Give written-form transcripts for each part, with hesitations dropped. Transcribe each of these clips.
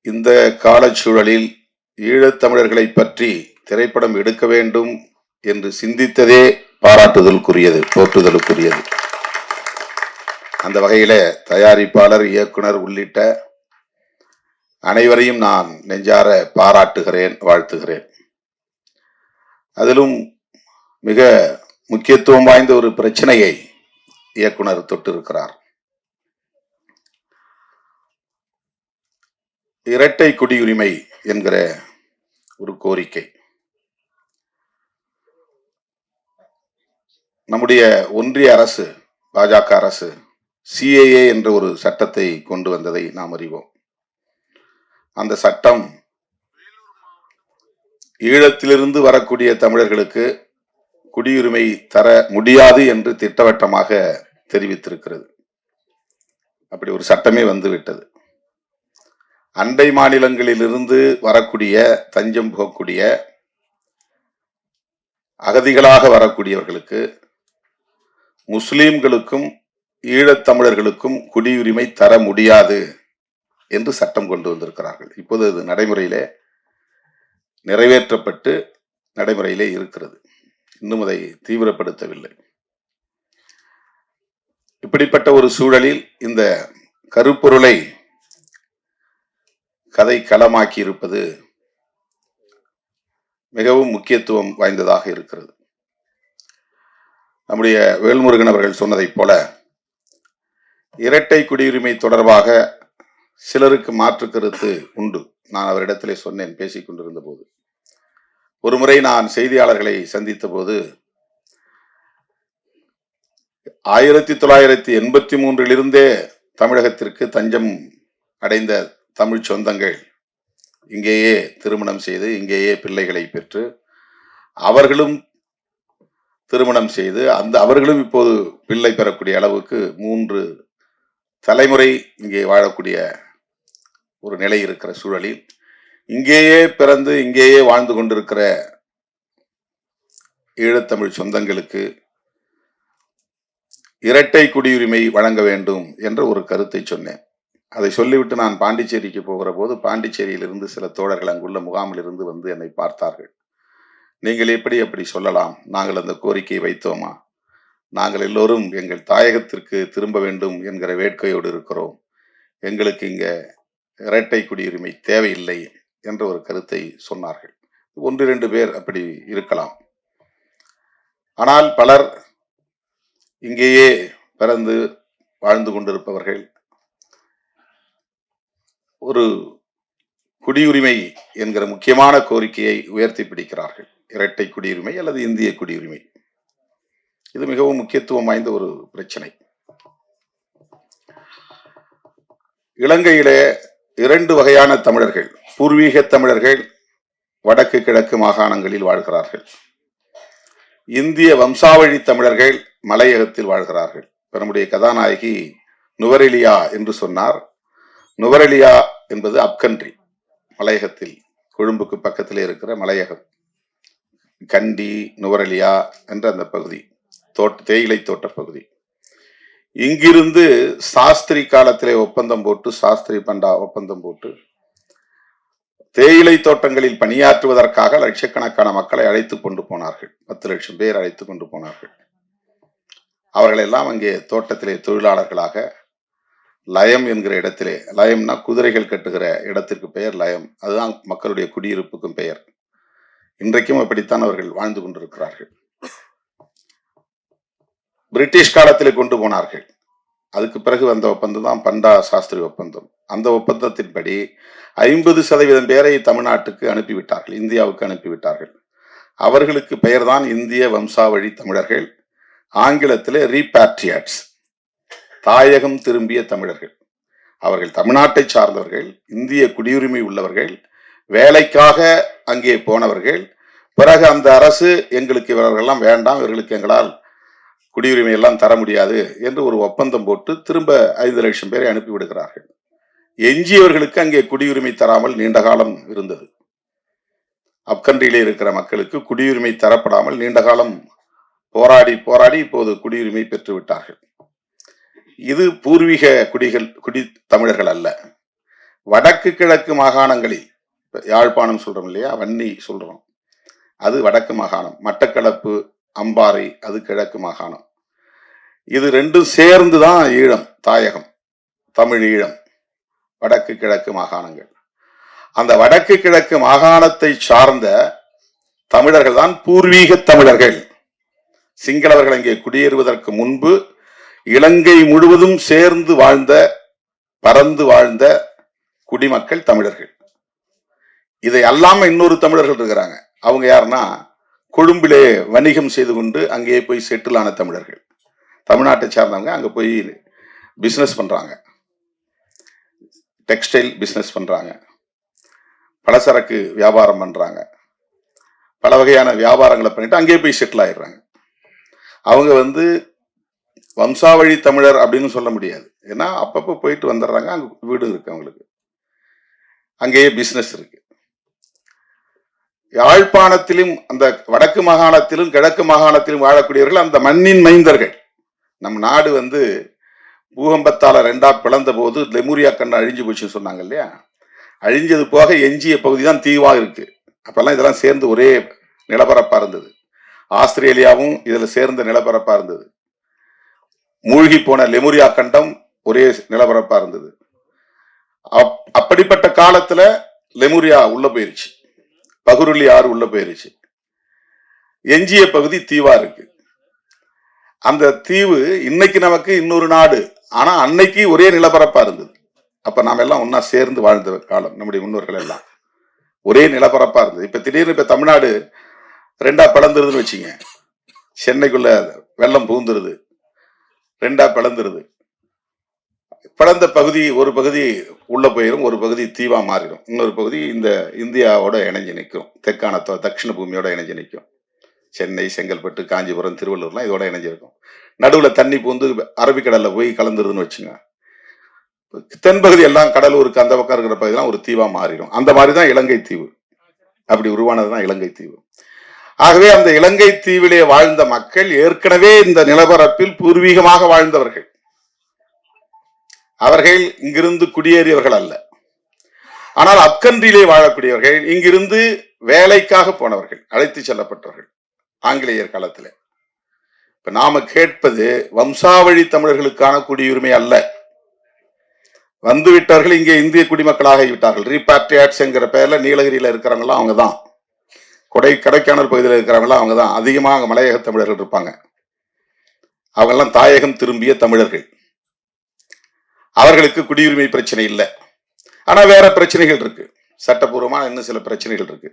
இந்த காலச்சூழலில் ஈழத்தமிழர்களை பற்றி திரைப்படம் எடுக்க வேண்டும் என்று சிந்தித்ததே பாராட்டுதலுக்குரியது, போற்றுதலுக்குரியது. அந்த வகையில தயாரிப்பாளர், இயக்குனர் உள்ளிட்ட அனைவரையும் நான் நெஞ்சார பாராட்டுகிறேன், வாழ்த்துகிறேன். அதிலும் மிக முக்கியத்துவம் வாய்ந்த ஒரு பிரச்சனையை இயக்குனர் தொட்டிருக்கிறார். இரட்டை குடியுரிமை என்கிற ஒரு கோரிக்கை. நம்முடைய ஒன்றிய அரசு, பாஜக அரசு சிஏஏ என்ற ஒரு சட்டத்தை கொண்டு வந்ததை நாம் அறிவோம். அந்த சட்டம் ஈழத்திலிருந்து வரக்கூடிய தமிழர்களுக்கு குடியுரிமை தர முடியாது என்று திட்டவட்டமாக தெரிவித்திருக்கிறது. அப்படி ஒரு சட்டமே வந்துவிட்டது. அண்டை மாநிலங்களிலிருந்து வரக்கூடிய, தஞ்சம் போகக்கூடிய, அகதிகளாக வரக்கூடியவர்களுக்கு, முஸ்லிம்களுக்கும் ஈழத்தமிழர்களுக்கும் குடியுரிமை தர முடியாது என்று சட்டம் கொண்டு வந்திருக்கிறார்கள். இப்போது அது நடைமுறையிலே நிறைவேற்றப்பட்டு நடைமுறையிலே இருக்கிறது. இன்னும் அதை தீவிரப்படுத்தவில்லை. இப்படிப்பட்ட ஒரு சூழலில் இந்த கருப்பொருளை கதை களமாக்கி இருப்பது மிகவும் முக்கியத்துவம் வாய்ந்ததாக இருக்கிறது. நம்முடைய வேல்முருகன் அவர்கள் சொன்னதைப் போல இரட்டை குடியுரிமை தொடர்பாக சிலருக்கு மாற்று கருத்து உண்டு. நான் அவரிடத்திலே சொன்னேன், பேசிக் கொண்டிருந்த போது. ஒருமுறை நான் செய்தியாளர்களை சந்தித்த போது 1983 தமிழகத்திற்கு தஞ்சம் அடைந்த தமிழ் சொந்தங்கள் இங்கேயே திருமணம் செய்து, இங்கேயே பிள்ளைகளை பெற்று, அவர்களும் திருமணம் செய்து, அவர்களும் இப்போது பிள்ளை பெறக்கூடிய அளவுக்கு 3 தலைமுறை இங்கே வாழக்கூடிய ஒரு நிலை இருக்கிற சூழலில், இங்கேயே பிறந்து இங்கேயே வாழ்ந்து கொண்டிருக்கிற ஈழத்தமிழ் சொந்தங்களுக்கு இரட்டை குடியுரிமை வழங்க வேண்டும் என்ற ஒரு கருத்தை சொன்னேன். அதை சொல்லிவிட்டு நான் பாண்டிச்சேரிக்கு போகிற போது, பாண்டிச்சேரியிலிருந்து சில தோழர்கள் அங்குள்ள முகாமில் இருந்து வந்து என்னை பார்த்தார்கள். நீங்கள் எப்படி சொல்லலாம்? நாங்கள் அந்த கோரிக்கையை வைத்தோமா? நாங்கள் எல்லோரும் எங்கள் தாயகத்திற்கு திரும்ப வேண்டும் என்கிற வேட்கையோடு இருக்கிறோம். எங்களுக்கு இங்க இரட்டை குடியுரிமை தேவையில்லை என்ற ஒரு கருத்தை சொன்னார்கள். 1-2 பேர் அப்படி இருக்கலாம். ஆனால் பலர் இங்கேயே பிறந்து வாழ்ந்து கொண்டிருப்பவர்கள் ஒரு குடியுரிமை என்கிற முக்கியமான கோரிக்கையை உயர்த்தி பிடிக்கிறார்கள். இரட்டை குடியுரிமை அல்லது இந்திய குடியுரிமை. இது மிகவும் முக்கியத்துவம் வாய்ந்த ஒரு பிரச்சனை. இலங்கையிலே 2 வகையான தமிழர்கள், பூர்வீக தமிழர்கள் வடக்கு கிழக்கு மாகாணங்களில் வாழ்கிறார்கள். இந்திய வம்சாவழி தமிழர்கள் மலையகத்தில் வாழ்கிறார்கள். நம்முடைய கதாநாயகி நுவரெலியா என்று சொன்னார். நுவரெலியா என்பது அப்கண்ட்ரி, மலையகத்தில், கொழும்புக்கு பக்கத்திலே இருக்கிற மலையகம், கண்டி, நுவரெலியா என்ற அந்த பகுதி, தேயிலை தோட்ட பகுதி. இங்கிருந்து சாஸ்திரி காலத்திலே ஒப்பந்தம் போட்டு, சாஸ்திரி பண்டா ஒப்பந்தம் போட்டு தேயிலை தோட்டங்களில் பணியாற்றுவதற்காக லட்சக்கணக்கான மக்களை அழைத்து கொண்டு போனார்கள். 10 லட்சம் பேர் அழைத்து கொண்டு போனார்கள். அவர்கள் எல்லாம் அங்கே தோட்டத்திலே தொழிலாளர்களாக லயம் என்கிற இடத்திலே, லயம்னா குதிரைகள் கட்டுகிற இடத்திற்கு பெயர் லயம், அதுதான் மக்களுடைய குடியிருப்புக்கும் பெயர். இன்றைக்கும் அப்படித்தான் அவர்கள் வாழ்ந்து கொண்டிருக்கிறார்கள். பிரிட்டிஷ் காலத்திலே கொண்டு போனார்கள். அதுக்கு பிறகு வந்த ஒப்பந்தம் தான் பண்டா சாஸ்திரி ஒப்பந்தம். அந்த ஒப்பந்தத்தின்படி 50% பேரை தமிழ்நாட்டுக்கு அனுப்பிவிட்டார்கள், இந்தியாவுக்கு அனுப்பிவிட்டார்கள். அவர்களுக்கு பெயர்தான் இந்திய வம்சாவழி தமிழர்கள். ஆங்கிலத்திலே ரீபாட்ரியாட்ஸ், தாயகம் திரும்பிய தமிழர்கள். அவர்கள் தமிழ்நாட்டை சார்ந்தவர்கள், இந்திய குடியுரிமை உள்ளவர்கள், வேலைக்காக அங்கே போனவர்கள். பிறகு அந்த அரசு எங்களுக்கு இவர்களெல்லாம் வேண்டாம், இவர்களுக்கு எங்களால் குடியுரிமை எல்லாம் தர முடியாது என்று ஒரு ஒப்பந்தம் போட்டு திரும்ப 5 லட்சம் பேரை அனுப்பிவிடுகிறார்கள். எஞ்சியவர்களுக்கு அங்கே குடியுரிமை தராமல் நீண்ட காலம் இருந்தது. அப்கண்ட்ரியிலே இருக்கிற மக்களுக்கு குடியுரிமை தரப்படாமல் நீண்ட காலம் போராடி இப்போது குடியுரிமை பெற்றுவிட்டார்கள். இது பூர்வீக குடி தமிழர்கள் அல்ல. வடக்கு கிழக்கு மாகாணங்களில் யாழ்ப்பாணம் சொல்றோம் இல்லையா, வன்னி சொல்றோம், அது வடக்கு மாகாணம். மட்டக்களப்பு, அம்பாறை அது கிழக்கு மாகாணம். இது ரெண்டும் சேர்ந்துதான் ஈழம், தாயகம், தமிழ் ஈழம், வடக்கு கிழக்கு மாகாணங்கள். அந்த வடக்கு கிழக்கு மாகாணத்தை சார்ந்த தமிழர்கள் தான் பூர்வீக தமிழர்கள். சிங்களவர்கள் அங்கே குடியேறுவதற்கு முன்பு இலங்கை முழுவதும் சேர்ந்து வாழ்ந்த, பறந்து வாழ்ந்த குடிமக்கள் தமிழர்கள். இதை அல்லாம இன்னொரு தமிழர்கள் இருக்கிறாங்க. அவங்க யாருன்னா, கொழும்பிலே வணிகம் செய்து கொண்டு அங்கேயே போய் செட்டில் ஆன தமிழர்கள். தமிழ்நாட்டை சார்ந்தவங்க அங்க போய் பிசினஸ் பண்றாங்க, டெக்ஸ்டைல் பிசினஸ் பண்றாங்க, பலசரக்கு வியாபாரம் பண்றாங்க, பல வகையான வியாபாரங்களை பண்ணிட்டு அங்கேயே போய் செட்டில் ஆயிடுறாங்க. அவங்க வம்சாவழி தமிழர் அப்படின்னு சொல்ல முடியாது. ஏன்னா அப்பப்போ போயிட்டு வந்துடுறாங்க, அங்க வீடு இருக்கு அவங்களுக்கு, அங்கேயே பிசினஸ் இருக்கு. யாழ்ப்பாணத்திலும் அந்த வடக்கு மாகாணத்திலும் கிழக்கு மாகாணத்திலும் வாழக்கூடியவர்கள் அந்த மண்ணின் மைந்தர்கள். நம் நாடு பூகம்பத்தால ரெண்டா பிளந்த போது லெமுரியா கண்ணு அழிஞ்சு போச்சுன்னு சொன்னாங்க இல்லையா, அழிஞ்சது போக எஞ்சிய பகுதி தான் தீவா இருக்கு. அப்பெல்லாம் இதெல்லாம் சேர்ந்து ஒரே நிலப்பரப்பா இருந்தது. ஆஸ்திரேலியாவும் இதுல சேர்ந்த நிலப்பரப்பா இருந்தது. மூழ்கி போன லெமுரியா கண்டம் ஒரே நிலப்பரப்பா இருந்தது. அப்படிப்பட்ட காலத்துல லெமுரியா உள்ள போயிருச்சு, பகுருளி ஆறு உள்ள போயிருச்சு, எஞ்சிய பகுதி தீவா இருக்கு. அந்த தீவு இன்னைக்கு நமக்கு இன்னொரு நாடு, ஆனா அன்னைக்கு ஒரே நிலப்பரப்பா இருந்தது. அப்ப நாம எல்லாம் ஒன்னா சேர்ந்து வாழ்ந்த காலம், நம்முடைய முன்னோர்கள் எல்லாம் ஒரே நிலப்பரப்பா இருந்தது. இப்ப திடீர்னு இப்ப தமிழ்நாடு ரெண்டா பிளந்துருதுன்னு வச்சுங்க, சென்னைக்குள்ள வெள்ளம் புகுந்துருது, ரெண்டா பிளந்துருது. பிளந்த பகுதி ஒரு பகுதி உள்ள போயிடும், ஒரு பகுதி தீவா மாறிடும், இன்னொரு பகுதி இந்த இந்தியாவோட இணைஞ்சு நிற்கும், தெற்கான தட்சிண பூமியோட இணைஞ்சு நிற்கும். சென்னை, செங்கல்பட்டு, காஞ்சிபுரம், திருவள்ளூர்லாம் இதோட இணைஞ்சிருக்கும். நடுவுல தண்ணி பூந்து அரபிக்கடல்ல போய் கலந்துருதுன்னு வச்சுங்க, தென்பகுதி எல்லாம் கடலூருக்கு அந்த பக்கம் இருக்கிற பகுதியெல்லாம் ஒரு தீவா மாறிடும். அந்த மாதிரிதான் இலங்கை தீவு, அப்படி உருவானதுதான் இலங்கை தீவு. ஆகவே அந்த இலங்கை தீவிலே வாழ்ந்த மக்கள் ஏற்கனவே இந்த நிலப்பரப்பில் பூர்வீகமாக வாழ்ந்தவர்கள். அவர்கள் இங்கிருந்து குடியேறியவர்கள் அல்ல, ஆனால் அப்கன்றிலே வாழக்கூடியவர்கள், இங்கிருந்து வேலைக்காக போனவர்கள், அழைத்து செல்லப்பட்டவர்கள் ஆங்கிலேயர் காலத்தில். இப்ப நாம கேட்பது வம்சாவழி தமிழர்களுக்கான குடியுரிமை அல்ல. வந்துவிட்டார்கள், இங்கே இந்திய குடிமக்களாக விட்டார்கள். ரீபாட்ரியாட்ஸ் என்கிற பெயர்ல நீலகிரியில இருக்கிறவங்களாம் அவங்க தான், கொடைக்கானல் பகுதியில் இருக்கிறவங்களாம் அவங்க தான். அதிகமாக மலையக தமிழர்கள் இருப்பாங்க. அவங்கெல்லாம் தாயகம் திரும்பிய தமிழர்கள். அவர்களுக்கு குடியுரிமை பிரச்சனை இல்லை. ஆனா வேற பிரச்சனைகள் இருக்கு, சட்டப்பூர்வமா இன்னும் சில பிரச்சனைகள் இருக்கு.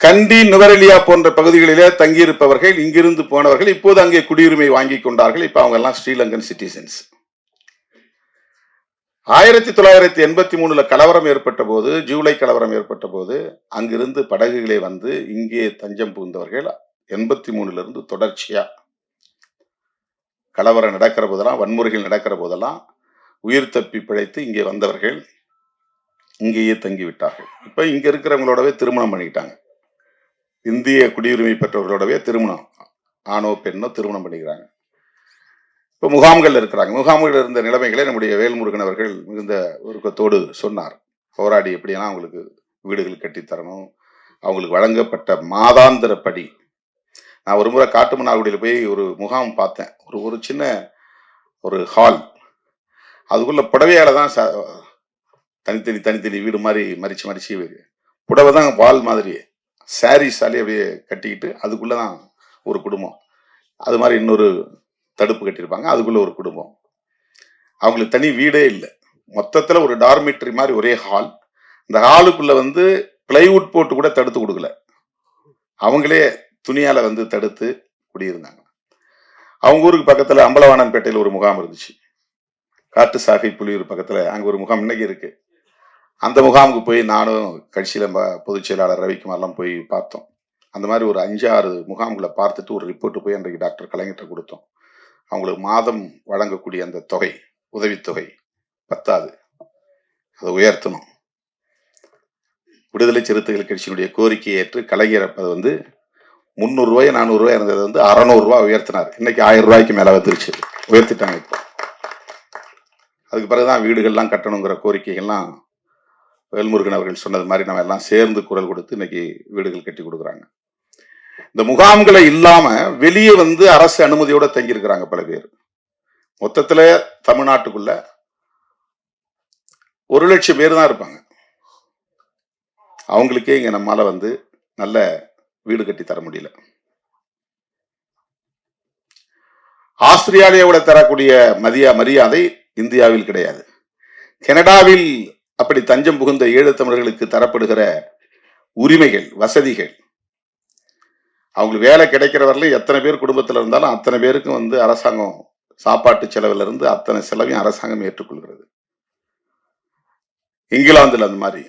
கண்டி, நுவரெலியா போன்ற பகுதிகளிலே தங்கியிருப்பவர்கள், இங்கிருந்து போனவர்கள் இப்போது அங்கே குடியுரிமை வாங்கி கொண்டார்கள். இப்ப அவங்க எல்லாம் ஸ்ரீலங்கன் சிட்டிசன்ஸ். 1983 கலவரம் ஏற்பட்ட போது, ஜூலை கலவரம் ஏற்பட்ட போது, அங்கிருந்து படகுகளே வந்து இங்கே தஞ்சம் புகுந்தவர்கள் 83 இருந்து தொடர்ச்சியா கலவரம் நடக்கிற போதெல்லாம், வன்முறைகள் நடக்கிற போதெல்லாம் உயிர் தப்பி பிழைத்து இங்கே வந்தவர்கள் இங்கேயே தங்கிவிட்டார்கள். இப்ப இங்க இருக்கிறவங்களோடவே திருமணம் பண்ணிக்கிட்டாங்க. இந்திய குடியுரிமை பெற்றவர்களோடவே திருமணம், ஆணோ பெண்ணோ திருமணம் பண்ணிக்கிறாங்க. இப்ப முகாம்கள் இருக்கிறாங்க. முகாம்கள் இருந்த நிலைமைகளை நம்முடைய வேல்முருகன் அவர்கள் மிகுந்த உருக்கத்தோடு சொன்னார். போராடி எப்படின்னா அவங்களுக்கு வீடுகள் கட்டித்தரணும், அவங்களுக்கு வழங்கப்பட்ட மாதாந்திர படி. நான் ஒரு முறை காட்டுமன்னார்குடியில் போய் ஒரு முகாம் பார்த்தேன். ஒரு சின்ன ஒரு ஹால், அதுக்குள்ள புடவையால தான் தனித்தனி வீடு மாதிரி மறிச்சு புடவை தான் வால் மாதிரி, சாரீஸாலே அப்படியே கட்டிக்கிட்டு அதுக்குள்ளதான் ஒரு குடும்பம். அது மாதிரி இன்னொரு தடுப்பு கட்டியிருப்பாங்க, அதுக்குள்ள ஒரு குடும்பம். அவங்களுக்கு தனி வீடே இல்லை. மொத்தத்துல ஒரு டார்மிட்டரி மாதிரி ஒரே ஹால். இந்த ஹாலுக்குள்ள பிளைவுட் போட்டு கூட தடுத்து கொடுக்கல, அவங்களே துணியால தடுத்து குடியிருந்தாங்க. அவங்க ஊருக்கு பக்கத்துல அம்பலவாணன்பேட்டையில் ஒரு முகாம் இருந்துச்சு. காட்டு சாகை புலியூர் பக்கத்துல அங்க ஒரு முகாம் இன்னைக்கு இருக்கு. அந்த முகாமுக்கு போய் நானும் கட்சியில பொதுச் செயலாளர் ரவிக்குமார்லாம் போய் பார்த்தோம். அந்த மாதிரி ஒரு 5-6 முகாம்களை பார்த்துட்டு ஒரு ரிப்போர்ட் போய் அன்றைக்கு டாக்டர் கலைஞர்கிட்ட கொடுத்தோம். அவங்களுக்கு மாதம் வழங்கக்கூடிய அந்த தொகை, உதவித்தொகை பத்தாது, அதை உயர்த்தணும். விடுதலை சிறுத்தைகள் கட்சியினுடைய கோரிக்கையை ஏற்று கலைஞர் அப்ப 300 ரூபாய் 400 ரூபாய் இருந்தது 600 ரூபாய் உயர்த்தினார். இன்னைக்கு 1000 ரூபாய்க்கு மேல வந்துருச்சு, உயர்த்திட்டாங்க. இப்போ அதுக்கு பிறகுதான் வீடுகள்லாம் கட்டணுங்கிற கோரிக்கைகள்லாம் வேல்முருகன் அவர்கள் சொன்னது மாதிரி நம்ம எல்லாம் சேர்ந்து குரல் கொடுத்து இன்னைக்கு வீடுகள் கட்டி கொடுக்குறாங்க. இந்த முகாம்களை இல்லாம வெளியே வந்து அரசு அனுமதியோட தங்கி இருக்கிறாங்க பல பேர். மொத்தத்துல தமிழ்நாட்டுக்குள்ள 1,00,000 பேர் தான் இருப்பாங்க. அவங்களுக்கே இங்க நம்மால வந்து நல்ல வீடு கட்டி தர முடியல. ஆஸ்திரேலியாவோட தரக்கூடிய மரியாதை இந்தியாவில் கிடையாது. கனடாவில் அப்படி தஞ்சம் புகுந்த ஈழத் தமிழர்களுக்கு தரப்படுகிற உரிமைகள், வசதிகள், அவங்களுக்கு வேலை கிடைக்கிற வரலையும் எத்தனை பேர் குடும்பத்தில் இருந்தாலும் அத்தனை பேருக்கும் வந்து அரசாங்கம் சாப்பாட்டு செலவுல இருந்து அத்தனை செலவையும் அரசாங்கம் ஏற்றுக்கொள்கிறது. இங்கிலாந்துல அந்த மாதிரி.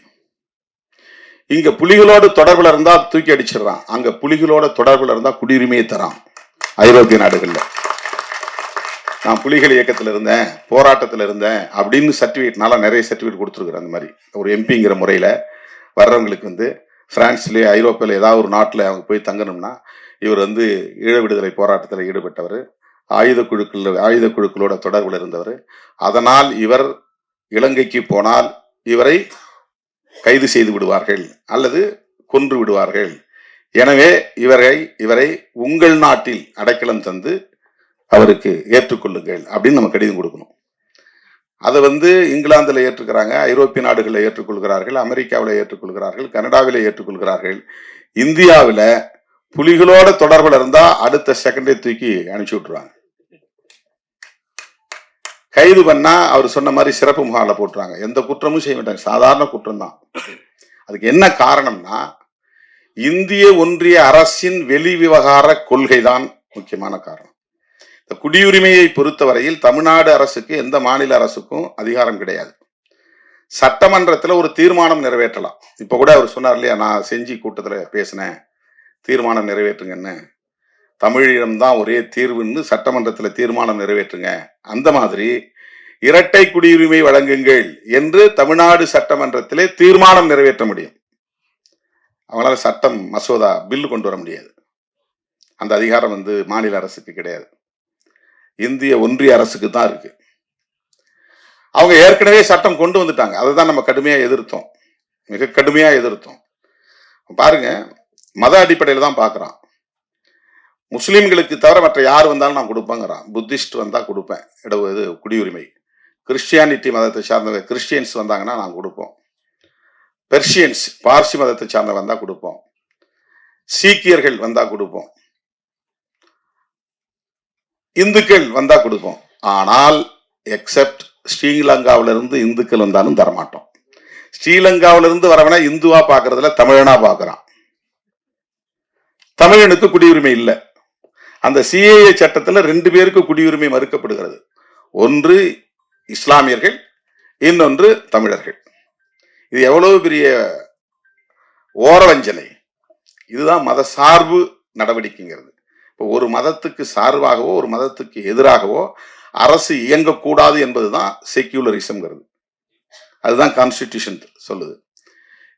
இங்க புலிகளோடு தொடர்புல இருந்தா தூக்கி அடிச்சிடறான். அங்க புலிகளோட தொடர்புல இருந்தா குடியுரிமையை தரான். ஐரோப்பிய நாடுகள்ல நான் புலிகள் இயக்கத்துல இருந்தேன், போராட்டத்துல இருந்தேன் அப்படின்னு சர்டிபிகேட்னால நிறைய சர்டிபிகேட் கொடுத்துருக்குறேன். அந்த மாதிரி ஒரு எம்பிங்கிற முறையில வர்றவங்களுக்கு வந்து பிரான்ஸ்லயே ஐரோப்பியில ஏதாவது ஒரு நாட்டில் அவங்க போய் தங்கணும்னா இவர் வந்து ஈழ விடுதலை போராட்டத்தில் ஈடுபட்டவர், ஆயுத குழுக்களோட தொடர்பில் இருந்தவர். அதனால் இவர் இலங்கைக்கு போனால் இவரை கைது செய்து விடுவார்கள் அல்லது கொன்று விடுவார்கள். எனவே இவரை உங்கள் நாட்டில் அடைக்கலம் தந்து அவருக்கு ஏற்றுக்கொள்ளுங்கள் அப்படின்னு நம்ம கடிதம் கொடுக்கணும். அதை வந்து இங்கிலாந்துல ஏற்றுக்கிறாங்க, ஐரோப்பிய நாடுகளில் ஏற்றுக்கொள்கிறார்கள், அமெரிக்காவில் ஏற்றுக்கொள்கிறார்கள், கனடாவில் ஏற்றுக்கொள்கிறார்கள். இந்தியாவில் புலிகளோட தொடர்பில் இருந்தா அடுத்த செகண்டே தூக்கி அனுப்பிச்சு விட்டுருவாங்க. கைது பண்ணா அவர் சொன்ன மாதிரி சிறப்பு முகாமில் போட்டுறாங்க. எந்த குற்றமும் செய்ய மாட்டாங்க, சாதாரண குற்றம் தான். அதுக்கு என்ன காரணம்னா இந்திய ஒன்றிய அரசின் வெளி விவகார கொள்கை தான் முக்கியமான காரணம். இந்த குடியுரிமையை பொறுத்தவரையில் தமிழ்நாடு அரசுக்கு எந்த மாநில அரசுக்கும் அதிகாரம் கிடையாது. சட்டமன்றத்தில் ஒரு தீர்மானம் நிறைவேற்றலாம். இப்ப கூட அவர் சொன்னார் இல்லையா, நான் செஞ்சி கூட்டத்தில் பேசினேன், தீர்மானம் நிறைவேற்றுங்கன்னு, தமிழிடம்தான் ஒரே தீர்வுன்னு சட்டமன்றத்தில் தீர்மானம் நிறைவேற்றுங்க. அந்த மாதிரி இரட்டை குடியுரிமை வழங்குங்கள் என்று தமிழ்நாடு சட்டமன்றத்திலே தீர்மானம் நிறைவேற்ற முடியும். அவங்களால சட்டம் மசோதா பில்லு கொண்டு வர முடியாது. அந்த அதிகாரம் வந்து மாநில அரசுக்கு கிடையாது, இந்திய ஒன்றிய அரசுக்கு தான் இருக்கு. அவங்க ஏற்கனவே சட்டம் கொண்டு வந்துட்டாங்க. அதை தான் நம்ம கடுமையா எதிர்த்தோம், மிக கடுமையா எதிர்த்தோம். பாருங்க, மத அடிப்படையில் தான் பார்க்குறான். முஸ்லீம்களுக்கு தவிர மற்ற யார் வந்தாலும் நான் கொடுப்பேங்கிறான். புத்திஸ்ட் வந்தா கொடுப்பேன் இது குடியுரிமை. கிறிஸ்டியானிட்டி மதத்தை சார்ந்த கிறிஸ்டியன்ஸ் வந்தாங்கன்னா நான் கொடுப்போம். பெர்ஷியன்ஸ் பார்சி மதத்தை சார்ந்த வந்தா கொடுப்போம். சீக்கியர்கள் வந்தா கொடுப்போம். இந்துக்கள் வந்தா கொடுப்போம். ஆனால் எக்ஸப்ட் ஸ்ரீலங்காவிலிருந்து இந்துக்கள் வந்தாலும் தரமாட்டோம். ஸ்ரீலங்காவிலிருந்து வரவனா இந்துவா பாக்குறதுல தமிழனா பாக்குறான். தமிழனுக்கு குடியுரிமை இல்லை. அந்த சிஏஏ சட்டத்தில் 2 பேருக்கு குடியுரிமை மறுக்கப்படுகிறது. ஒன்று இஸ்லாமியர்கள், இன்னொன்று தமிழர்கள். இது எவ்வளவு பெரிய ஓரவஞ்சனை! இதுதான் மத சார்பு நடவடிக்கைங்கிறது. இப்போ ஒரு மதத்துக்கு சார்பாகவோ ஒரு மதத்துக்கு எதிராகவோ அரசு இயங்கக்கூடாது என்பதுதான் செக்யூலரிசம்ங்கிறது. அதுதான் கான்ஸ்டிடியூஷன் சொல்லுது.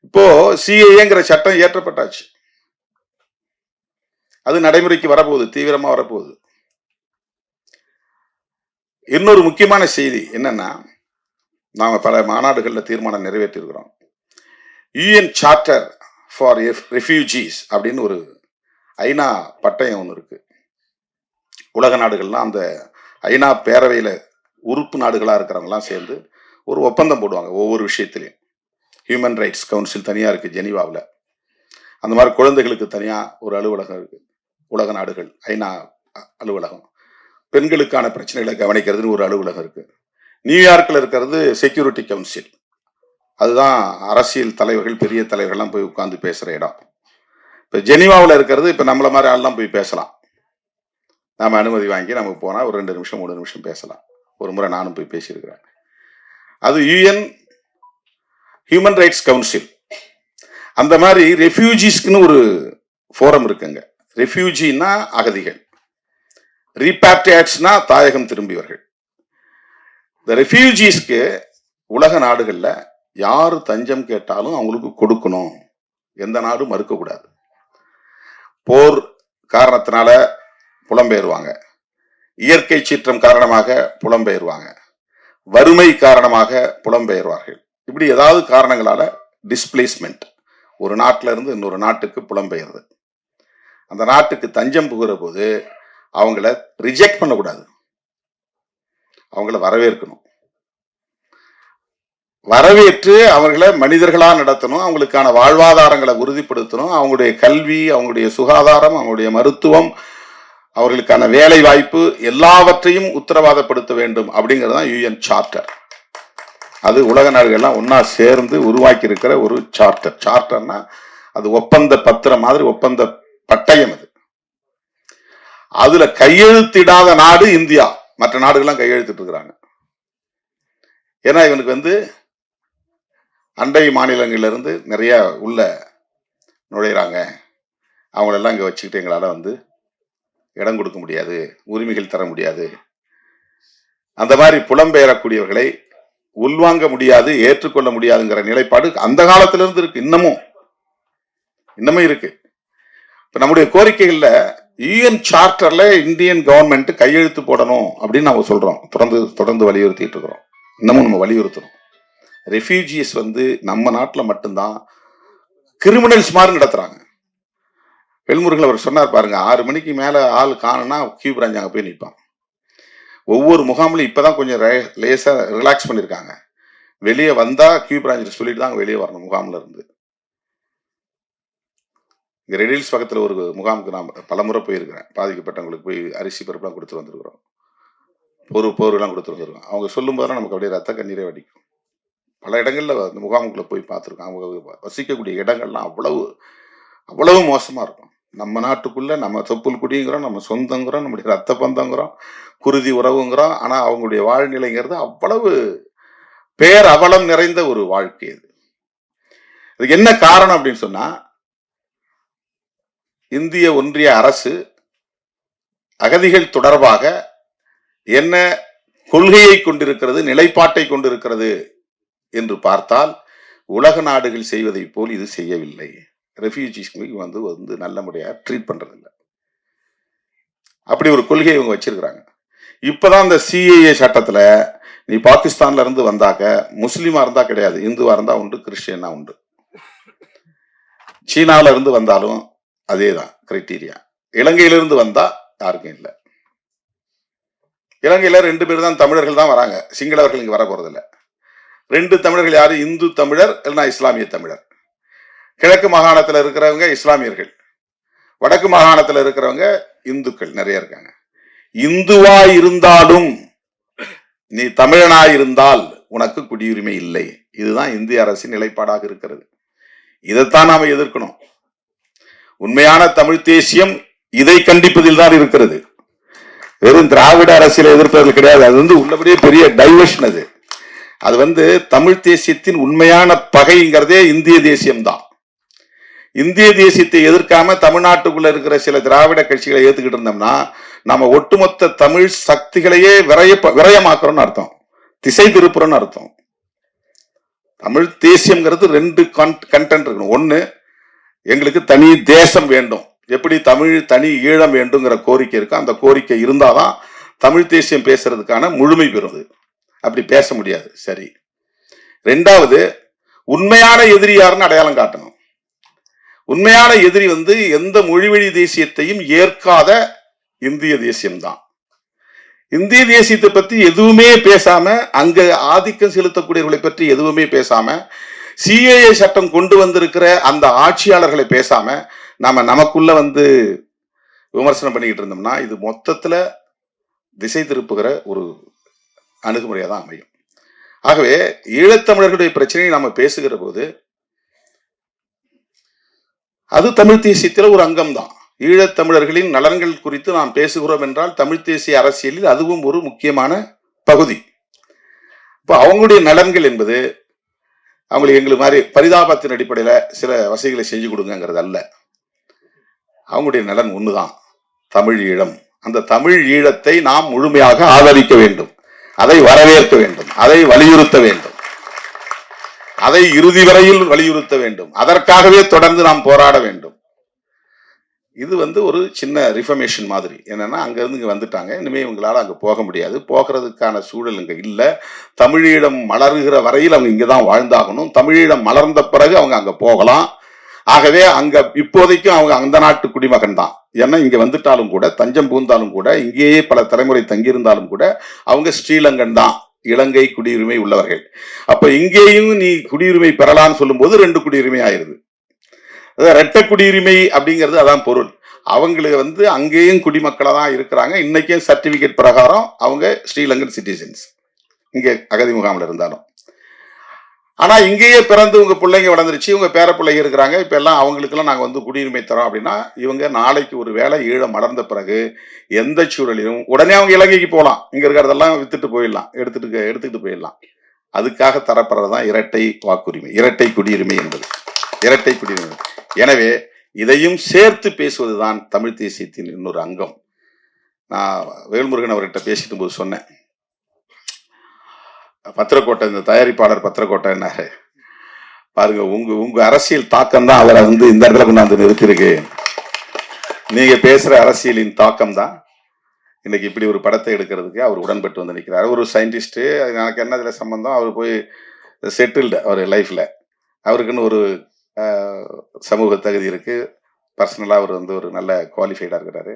இப்போ சிஏஏங்கிற சட்டம் இயற்றப்பட்டாச்சு, அது நடைமுறைக்கு வரப்போகுது, தீவிரமா வரப்போகுது. இன்னொரு முக்கியமான செய்தி என்னன்னா, நாம பல மாநாடுகளில் தீர்மானம் நிறைவேற்றிருக்கிறோம். யூஎன் சார்ட்டர் ஃபார் ரெஃப்யூஜிஸ் அப்படின்னு ஒரு ஐநா பட்டயம் ஒன்று இருக்கு. உலக நாடுகள்லாம் அந்த ஐநா பேரவையில உறுப்பு நாடுகளா இருக்கிறவங்கலாம் சேர்ந்து ஒரு ஒப்பந்தம் போடுவாங்க ஒவ்வொரு விஷயத்திலையும். ஹியூமன் ரைட்ஸ் கவுன்சில் தனியா இருக்கு ஜெனீவாவில். அந்த மாதிரி குழந்தைகளுக்கு தனியா ஒரு அலுவலகம் இருக்கு. உலக நாடுகள் ஐநா அலுவலகம். பெண்களுக்கான பிரச்சனைகளை கவனிக்கிறதுன்னு ஒரு அலுவலகம் இருக்கு. நியூயார்க்கில் இருக்கிறது செக்யூரிட்டி கவுன்சில். அதுதான் அரசியல் தலைவர்கள், பெரிய தலைவர்கள்லாம் போய் உட்கார்ந்து பேசுற இடம். இப்போ ஜெனீவாவில் இருக்கிறது இப்போ நம்மள மாதிரி ஆள்லாம் போய் பேசலாம். நாம அனுமதி வாங்கி நமக்கு போனால் ஒரு 2 நிமிஷம் 3 நிமிஷம் பேசலாம். ஒரு முறை நானும் போய் பேசியிருக்கிறேன். அது யூஎன் ஹியூமன் ரைட்ஸ் கவுன்சில். அந்த மாதிரி ரெஃப்யூஜிஸ்க்குன்னு ஒரு ஃபோரம் இருக்குங்க. ரெஃப்யூஜின்னா அகதிகள், ரீபாட்ரியாட்ஸ்னா தாயகம் திரும்பியவர்கள். இந்த ரெஃப்யூஜிஸ்க்கு உலக நாடுகள்ல யாரு தஞ்சம் கேட்டாலும் அவங்களுக்கு கொடுக்கணும், எந்த நாடும் மறுக்கக்கூடாது. போர் காரணத்தினால புலம்பெயர்வாங்க, இயற்கை சீற்றம் காரணமாக புலம்பெயர்வாங்க, வறுமை காரணமாக புலம்பெயர்வார்கள். இப்படி ஏதாவது காரணங்களால டிஸ்பிளேஸ்மெண்ட், ஒரு நாட்டில இருந்து இன்னொரு நாட்டுக்கு புலம்பெயர்து. அந்த நாட்டுக்கு தஞ்சம் புகிற போது அவங்கள ரிஜெக்ட் பண்ணக்கூடாது, அவங்கள வரவேற்கணும். வரவேற்று அவர்களை மனிதர்களா நடத்தணும், அவங்களுக்கான வாழ்வாதாரங்களை உறுதிப்படுத்தணும். அவங்களுடைய கல்வி, அவங்களுடைய சுகாதாரம், அவங்களுடைய மருத்துவம், அவர்களுக்கான வேலை வாய்ப்பு எல்லாவற்றையும் உத்தரவாதப்படுத்த வேண்டும் அப்படிங்கிறது தான் யூஎன் சார்ட்டர். அது உலக நாடுகள்லாம் ஒன்னா சேர்ந்து உருவாக்கி இருக்கிற ஒரு சார்ட்டர். சார்ட்டர்னா அது ஒப்பந்த பத்திரம் மாதிரி, ஒப்பந்த பட்டயம். அது அதுல கையெழுத்திடாத நாடு இந்தியா. மற்ற நாடுகள்லாம் கையெழுத்திட்டு இருக்கிறாங்க. ஏன்னா இவனுக்கு அண்டை மாநிலங்கள்ல இருந்து நிறைய உள்ள நுழைகிறாங்க, அவங்களெல்லாம் இங்க வச்சுக்கிட்டு எங்களால இடம் கொடுக்க முடியாது, உரிமைகள் தர முடியாது. அந்த மாதிரி புலம்பெயரக்கூடியவர்களை உள்வாங்க முடியாது, ஏற்றுக்கொள்ள முடியாதுங்கிற நிலைப்பாடு அந்த காலத்திலிருந்து இருக்கு, இன்னமும் இருக்கு. இப்ப நம்முடைய கோரிக்கைகள்ல யூஎன் சார்ட்டர்ல இந்தியன் கவர்மெண்ட் கையெழுத்து போடணும் அப்படின்னு நம்ம சொல்றோம், தொடர்ந்து வலியுறுத்திட்டு இருக்கிறோம். இன்னமும் நம்ம வலியுறுத்துறோம். ரெஃப்யூஜிஸ் நம்ம நாட்டில் மட்டும்தான் கிரிமினல்ஸ் மாதிரி நடத்துறாங்க. வெல்முருகன் அவர் சொன்னார் பாருங்க, 6 மணிக்கு மேல ஆள் காணும்னா கியூ பிரான்ச் அங்க போய் நிற்பான். ஒவ்வொரு முகாம்லையும் இப்பதான் கொஞ்சம் லேசா ரிலாக்ஸ் பண்ணிருக்காங்க. வெளியே வந்தா கியூ பிரான்ச் சொல்லிட்டு தான் வெளியே வரணும் முகாம்ல இருந்து. இங்க ரெடில்ஸ் பக்கத்துல ஒரு முகாமுக்கு நான் பலமுறை போயிருக்கிறேன். பாதிக்கப்பட்டவங்களுக்கு போய் அரிசி பருப்புலாம் கொடுத்து வந்திருக்கிறோம், பொருள்லாம் கொடுத்து வந்திருக்கோம். அவங்க சொல்லும் போதெல்லாம் நமக்கு அப்படியே ரத்த கண்ணீரே வடிக்கும். பல இடங்கள்ல அந்த முகாமுக்குள்ள போய் பார்த்துருக்கோம். அவங்க வசிக்கக்கூடிய இடங்கள்லாம் அவ்வளவு மோசமா இருக்கும். நம்ம நாட்டுக்குள்ள நம்ம தொப்புள் குடிங்கிறோம், நம்ம சொந்தங்கிறோம், நம்முடைய ரத்த பந்தங்கிறோம், குருதி உறவுங்கிறோம். ஆனா அவங்களுடைய வாழ்நிலைங்கிறது அவ்வளவு பேரவலம் நிறைந்த ஒரு வாழ்க்கை. அதுக்கு என்ன காரணம் அப்படின்னு சொன்னா, இந்திய ஒன்றிய அரசு அகதிகள் தொடர்பாக என்ன கொள்கையை கொண்டிருக்கிறது, நிலைப்பாட்டை கொண்டிருக்கிறது என்று பார்த்தால் உலக நாடுகள் செய்வதை போல் இது செய்யவில்லை. ரெஃப்யூஜிஸ்க்கு நல்ல முறையா ட்ரீட் பண்றது இல்லை. அப்படி ஒரு கொள்கையை இவங்க வச்சிருக்கிறாங்க. இப்பதான் இந்த சிஏஏ சட்டத்துல நீ பாகிஸ்தான்ல இருந்து வந்தாக்க முஸ்லீமா இருந்தா கிடையாது, இந்துவா இருந்தா உண்டு, கிறிஸ்டியனா உண்டு. சீனால இருந்து வந்தாலும் அதேதான் கிரைட்டீரியா. இலங்கையிலிருந்து வந்தா யாருக்கும் இல்லை. இலங்கையில 2 பேர் தான் தமிழர்கள் தான் வராங்க, சிங்களவர்கள் இங்க வர போறது இல்லை. 2 தமிழர்கள் யாரு? இந்து தமிழர் இல்லைன்னா இஸ்லாமிய தமிழர். கிழக்கு மாகாணத்துல இருக்கிறவங்க இஸ்லாமியர்கள், வடக்கு மாகாணத்துல இருக்கிறவங்க இந்துக்கள் நிறைய இருக்காங்க. இந்துவா இருந்தாலும் நீ தமிழனாய் இருந்தால் உனக்கு குடியுரிமை இல்லை. இதுதான் இந்திய அரசின் நிலைப்பாடாக இருக்கிறது. இதைத்தான் நாம எதிர்க்கணும். உண்மையான தமிழ் தேசியம் இதை கண்டிப்பதில் தான் இருக்கிறது. வெறும் திராவிட அரசியலை எதிர்ப்பதில் கிடையாது. அது உள்ளபடியே பெரிய டைவர்ஷன். அது தமிழ் தேசியத்தின் உண்மையான பகைங்கிறதே இந்திய தேசியம்தான். இந்திய தேசியத்தை எதிர்க்காம தமிழ்நாட்டுக்குள்ள இருக்கிற சில திராவிட கட்சிகளை ஏத்துக்கிட்டு இருந்தோம்னா நம்ம ஒட்டுமொத்த தமிழ் சக்திகளையே விரயமாக்குறோம்னு அர்த்தம், திசை திருப்புறோம்னு அர்த்தம். தமிழ் தேசியம்ங்கிறது 2 கண்டென்ட் இருக்கணும். ஒண்ணு, எங்களுக்கு தனி தேசம் வேண்டும், எப்படி தமிழ் தனி ஈழம் வேண்டுங்கிற கோரிக்கை இருக்கு. அந்த கோரிக்கை இருந்தாதான் தமிழ் தேசியம் பேசுறதுக்கான முழுமை பெறுது. அப்படி பேச முடியாது. சரி. 2வது, உண்மையான எதிரி யாருன்னு அடையாளம் காட்டணும். உண்மையான எதிரி எந்த மொழிவழி தேசியத்தையும் ஏற்காத இந்திய தேசியம்தான். இந்திய தேசியத்தை பத்தி எதுவுமே பேசாம, அங்க ஆதிக்கம் செலுத்தக்கூடியவர்களை பற்றி எதுவுமே பேசாம, சிஏஏ சட்டம் கொண்டு வந்திருக்கிற அந்த ஆட்சியாளர்களை பேசாம நாம நமக்குள்ள விமர்சனம் பண்ணிக்கிட்டு இருந்தோம்னா இது மொத்தத்துல திசை திருப்புகிற ஒரு அணுகுமுறையா தான் அமையும். ஆகவே ஈழத்தமிழர்களுடைய பிரச்சனையை நாம பேசுகிற போது அது தமிழ் தேசியத்துல ஒரு அங்கம் தான். ஈழத்தமிழர்களின் நலன்கள் குறித்து நாம் பேசுகிறோம் என்றால் தமிழ் தேசிய அரசியலில் அதுவும் ஒரு முக்கியமான பகுதி. இப்போ அவங்களுடைய நலன்கள் என்பது அவங்களுக்கு எங்களுக்கு மாதிரி பரிதாபத்தின் அடிப்படையில சில வசதிகளை செஞ்சு கொடுங்கிறது அல்ல. அவங்களுடைய நலன் ஒண்ணுதான், தமிழ் ஈழம். அந்த தமிழ் ஈழத்தை நாம் முழுமையாக ஆதரிக்க வேண்டும், அதை வரவேற்க வேண்டும், அதை வலியுறுத்த வேண்டும், அதை இறுதி வரையில் வலியுறுத்த வேண்டும். அதற்காகவே தொடர்ந்து நாம் போராட வேண்டும். இது வந்து ஒரு சின்ன ரிஃபர்மேஷன் மாதிரி. என்னன்னா, அங்கேருந்து இங்கே வந்துட்டாங்க. இனிமேல் இவங்களால அங்கே போக முடியாது. போகிறதுக்கான சூழல் இங்கே இல்லை. தமிழீழம் மலர்கிற வரையில் அவங்க இங்கே தான் வாழ்ந்தாகணும். தமிழீழம் மலர்ந்த பிறகு அவங்க அங்கே போகலாம். ஆகவே அங்க இப்போதைக்கும் அவங்க அந்த நாட்டு குடிமகன் தான். ஏன்னா இங்க வந்துட்டாலும் கூட, தஞ்சம் புகுந்தாலும் கூட, இங்கேயே பல தலைமுறை தங்கியிருந்தாலும் கூட அவங்க ஸ்ரீலங்கன் தான், இலங்கை குடியுரிமை உள்ளவர்கள். அப்ப இங்கேயும் நீ குடியுரிமை பெறலாம்னு சொல்லும் போது 2 குடியுரிமை ஆயிருது. இரட்டை குடியுரிமை அப்படிங்கிறது அதான் பொருள். அவங்களுக்கு வந்து அங்கேயும் குடிமக்களா தான் இருக்கிறாங்க. இன்னைக்கும் சர்டிபிகேட் பிரகாரம் அவங்க ஸ்ரீலங்கன் சிட்டிசன்ஸ், இங்க அகதி முகாமில் இருந்தாலும். ஆனா இங்கேயே பிறந்து உங்க பிள்ளைங்க வளர்ந்துருச்சு, உங்க பேர பிள்ளைங்க இருக்கிறாங்க, இப்ப எல்லாம் அவங்களுக்கெல்லாம் நாங்க வந்து குடியுரிமை தரோம் அப்படின்னா, இவங்க நாளைக்கு ஒரு வேளை ஈழம் மலர்ந்த பிறகு எந்த சூழலிலும் உடனே அவங்க இலங்கைக்கு போகலாம். இங்க இருக்கிறதெல்லாம் வித்துட்டு போயிடலாம், எடுத்துக்கிட்டு போயிடலாம். அதுக்காக தரப்படுறதுதான் இரட்டை வாக்குரிமை, இரட்டை குடியுரிமை என்பது, இரட்டை குடியுரிமை. எனவே இதையும் சேர்த்து பேசுவதுதான் தமிழ் தேசியத்தின் இன்னொரு அங்கம். நான் வேல்முருகன் அவர்கிட்ட பேசிட்டு போது சொன்னேன், பத்திரக்கோட்டை, இந்த தயாரிப்பாளர் பத்திரக்கோட்டை என்னாரு பாருங்க, உங்க அரசியல் தாக்கம் தான் அவரை வந்து இந்த இடத்துல கொண்டாந்து நிறுத்திருக்கு. நீங்க பேசுற அரசியலின் தாக்கம் தான் இன்னைக்கு இப்படி ஒரு படத்தை எடுக்கிறதுக்கு அவர் உடன்பட்டு வந்து நிற்கிறார். ஒரு சயின்டிஸ்ட், எனக்கு என்ன இதுல சம்பந்தம், அவர் போய் செட்டில்டு அவர் லைஃப்ல, அவருக்குன்னு ஒரு சமூக தகுதி இருக்கு, பர்சனலா அவர் வந்து ஒரு நல்ல குவாலிஃபைடா இருக்கிறாரு.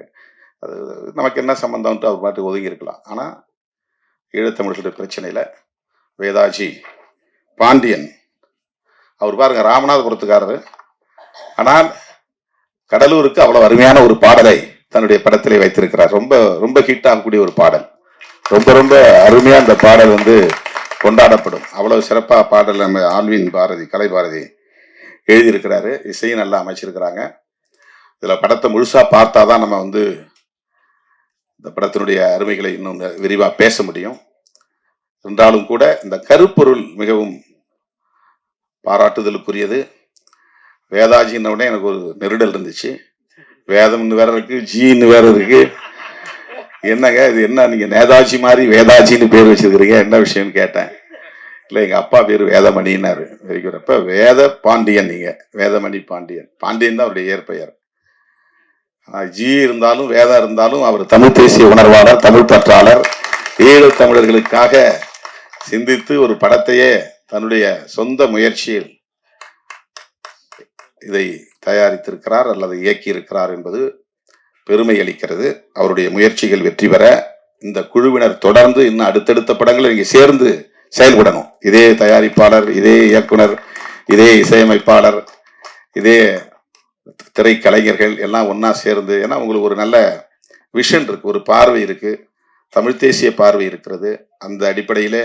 அது நமக்கு என்ன சம்பந்தம்ட்டு அவர் பாட்டு ஒதுங்கி இருக்கலாம். ஆனா ஈழத்தமிழர்களுடைய பிரச்சனையில வேதாஜி பாண்டியன் அவர் பாருங்க, ராமநாதபுரத்துக்காரரு, ஆனால் கடலூருக்கு அவ்வளவு அருமையான ஒரு பாடலை தன்னுடைய படத்திலே வைத்திருக்கிறார். ரொம்ப ரொம்ப ஹிட் ஆகக்கூடிய ஒரு பாடல், ரொம்ப ரொம்ப அருமையா அந்த பாடல் வந்து கொண்டாடப்படும். அவ்வளவு சிறப்பா பாடல் நம்ம ஆல்வின் பாரதி, கலை பாரதி எழுதியிருக்கிறாரு, இசையும் நல்லா அமைச்சிருக்கிறாங்க. இதுல படத்தை முழுசா பார்த்தாதான் நம்ம வந்து இந்த படத்தினுடைய அருமைகளை இன்னும் விரிவா பேச முடியும். என்றாலும் கூட இந்த கருப்பொருள் மிகவும் பாராட்டுதலுக்குரியது. வேதாஜின்ன உடனே எனக்கு ஒரு நெருடல் இருந்துச்சு. வேதம்னு வேற இருக்கு, ஜின்னு வேற இருக்கு. என்னங்க இது, என்ன நீங்க நேதாஜி மாதிரி வேதாஜின்னு பேர் வச்சிருக்கிறீங்க, என்ன விஷயம்னு கேட்டேன். இல்லை, எங்க அப்பா பேர் வேதமணின்னாரு. வெறிக்கிறப்ப வேத பாண்டியன், நீங்க வேதமணி பாண்டியன், பாண்டியன் தான் அவருடைய இயற்பெயர். ஜி இருந்தாலும் வேதம் இருந்தாலும் அவர் தமிழ் தேசிய உணர்வாளர், தமிழ் பற்றாளர், ஈழத் தமிழர்களுக்காக சிந்தித்து ஒரு படத்தையே தன்னுடைய சொந்த முயற்சியில் இதை தயாரித்திருக்கிறார் அல்லது இயக்கி இருக்கிறார் என்பது பெருமை அளிக்கிறது. அவருடைய முயற்சிகள் வெற்றி பெற இந்த குழுவினர் தொடர்ந்து இன்னும் அடுத்தடுத்த படங்களை இங்கே சேர்ந்து செயல்படணும். இதே தயாரிப்பாளர், இதே இயக்குனர், இதே இசையமைப்பாளர், இதே திரைக்கலைஞர்கள் எல்லாம் ஒன்னா சேர்ந்து, ஏன்னா உங்களுக்கு ஒரு நல்ல விஷன் இருக்கு, ஒரு பார்வை இருக்கு, தமிழ் தேசிய பார்வை இருக்கிறது. அந்த அடிப்படையிலே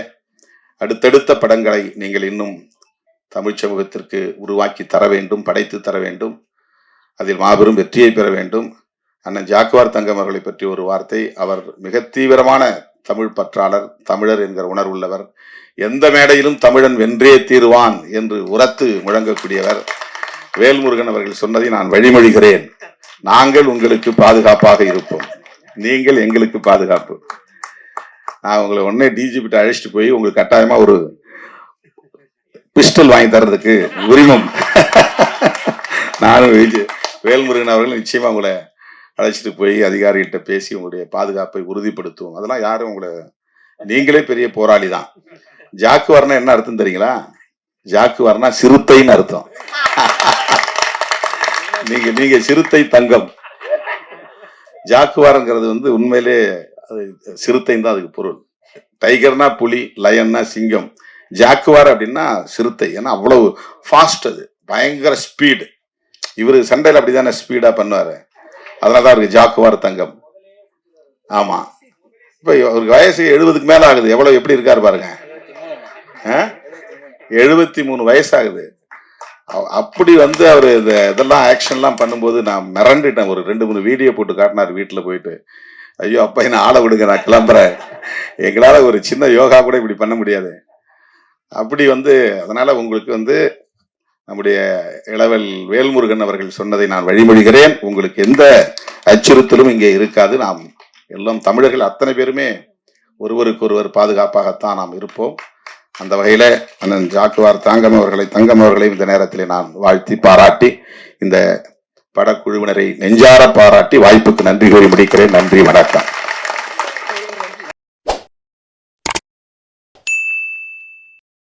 அடுத்தடுத்த படங்களை நீங்கள் இன்னும் தமிழ் சமூகத்திற்கு உருவாக்கி தர வேண்டும், படைத்து தர வேண்டும். அதில் மாபெரும் வெற்றியை பெற வேண்டும். அண்ணன் ஜாக்குவார் தங்கம் அவர்களை பற்றி ஒரு வார்த்தை, அவர் மிக தீவிரமான தமிழ் பற்றாளர், தமிழர் என்கிற உணர்வுள்ளவர், எந்த மேடையிலும் தமிழன் வென்றே தீருவான் என்று உரத்து முழங்கக்கூடியவர். வேல்முருகன் அவர்கள் சொன்னதை நான் வழிமொழிகிறேன், நாங்கள் உங்களுக்கு பாதுகாப்பாக இருப்போம், நீங்கள் எங்களுக்கு பாதுகாப்பு. நான் உங்களை உடனே டிஜிபிட்ட அழைச்சிட்டு போய் உங்களுக்கு கட்டாயமா ஒரு பிஸ்டல் வாங்கி தர்றதுக்கு உரிமம் நானும் வேல்முருகன் அவர்கள் நிச்சயமா உங்களை அழைச்சிட்டு போய் அதிகாரிகிட்ட பேசி உங்களுடைய பாதுகாப்பை உறுதிப்படுத்துவோம். அதெல்லாம் யாரும் உங்களை, நீங்களே பெரிய போராளி தான். ஜாக்குவார்னா என்ன அர்த்தம் தெரியுங்களா? ஜாக்குவார்னா சிறுத்தைன்னு அர்த்தம். நீங்க சிறுத்தை தங்கம். ஜாக்குவார்ங்கிறது வந்து உண்மையிலே அது சிறுத்தைன்னு தான் அதுக்கு பொருள். டைகர்னா புலி, லயன்னா சிங்கம், ஜாக்குவார் அப்படின்னா சிறுத்தை. ஏன்னா அவ்வளவு ஃபாஸ்ட், அது பயங்கர ஸ்பீடு. இவரு சண்டையில் அப்படிதானே ஸ்பீடா பண்ணுவாரு, அதனாலதான் இருக்கு ஜாக்குவார் தங்கம். ஆமா, இப்ப அவருக்கு வயசு 70க்கு மேல ஆகுது. எவ்வளவு எப்படி இருக்காரு பாருங்க, 73 வயசாகுது. அப்படி வந்து அவரு இதெல்லாம் ஆக்ஷன்லாம் பண்ணும்போது நான் மிரண்டுட்டேன். ஒரு 2-3 வீடியோ போட்டு காட்டினார் வீட்டுல போயிட்டு. ஐயோ அப்பா, என்ன ஆளை விடுங்க, நான் கிளம்புறேன், எங்களால ஒரு சின்ன யோகா கூட இப்படி பண்ண முடியாது. அப்படி வந்து அதனால உங்களுக்கு வந்து நம்முடைய இளவல் வேல்முருகன் அவர்கள் சொன்னதை நான் வழிமொழிகிறேன். உங்களுக்கு எந்த அச்சுறுத்தலும் இங்கே இருக்காது. நாம் எல்லாம் தமிழர்கள் அத்தனை பேருமே ஒருவருக்கு ஒருவர் பாதுகாப்பாகத்தான் நாம் இருப்போம். அந்த வகையில அண்ணன் ஜாக்குவார் தங்கம் அவர்களை இந்த நேரத்தில் நான் வாழ்த்தி பாராட்டி இந்த படக்குழுவினரை நெஞ்சார பாராட்டி வாய்ப்புக்கு நன்றி கூறி முடிக்கிறேன். நன்றி, வணக்கம்.